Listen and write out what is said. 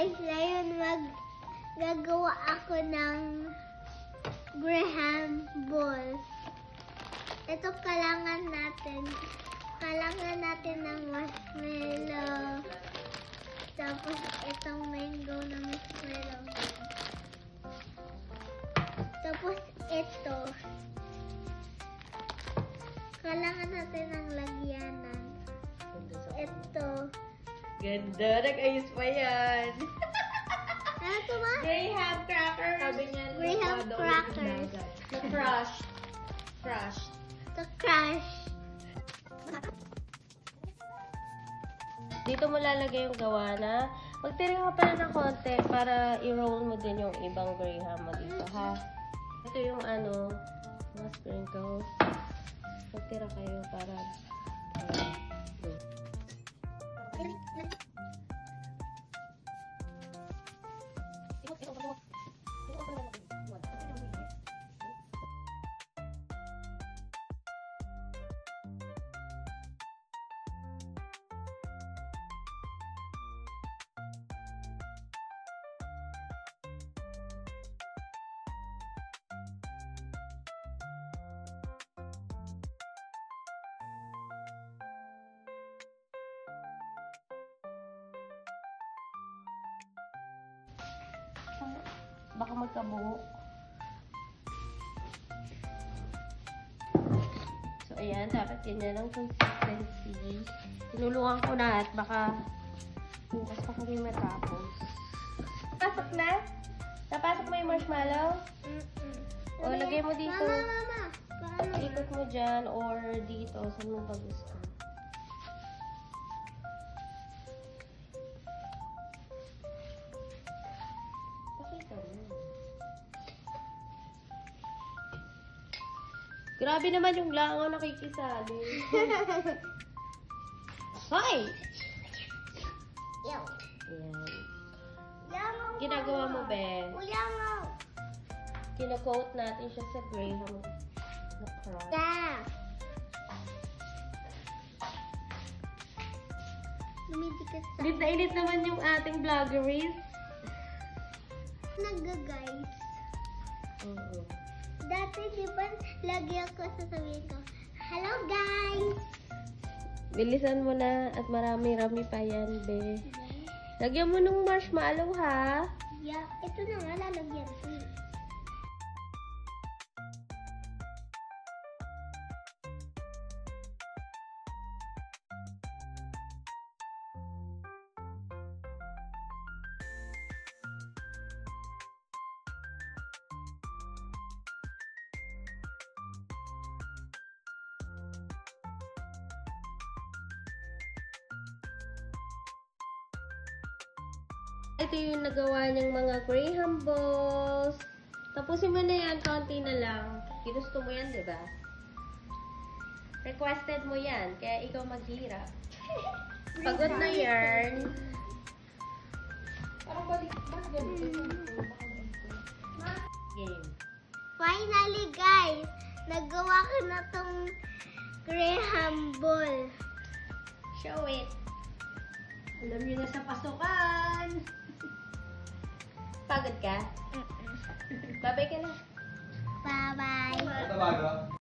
guys, ngayon gagawa ako ng Graham balls. Ito kailangan natin ng marshmallow. Tapos itong mango na marshmallow. Tapos ito. Kailangan natin ng lagyanan. Ito. Ganda, nag-ayos pa yan. Ano ito ba? Graham crackers. Sabi niya, Graham crackers. Crush. Crush. Ito crush. Dito mo lalagay yung gawa na. Magtira ka pala ng konti para i-roll mo din yung ibang Graham mo dito, ha? Ito yung mga sprinkles. Magtira kayo para baka magkabuo. So, ayan. Dapat ganyan ang consistency. Tinulungan ko na at baka bukas pa kami matapos. Napasok na? Napasok mo yung marshmallow? O, lagay mo dito. Mama. Paano? Ikot mo dyan or dito. Saan mo ba gusto? Grabe naman yung langaw nakikisali. Hoy! Yaw. Ayan. Yangaw. Ginagawa mo, be? Yangaw. Kino-coat natin siya sa Graham na crush. Da. Lumidikit sa Init na init naman yung ating vloggeries. guys. Oo. Dati, di ba, lagi ako sasabihin ko, hello guys! Bilisan mo na at marami-rami pa yan, be. Lagyan mo ng marshmallow, ha? Yeah, ito na nga, lalagyan ko. Ito yung nagawa niyang mga Graham balls. Tapusin mo na yan, konti na lang. Ginusto mo yan, di ba? Requested mo yan, kaya ikaw maghirap. Pagod na yarn. Game. Finally guys, nagawa ko na tong Graham ball. Show it. Alam niyo na sa pasukan. Pagod ka? Babay ka na. Bye-bye. Tabaga.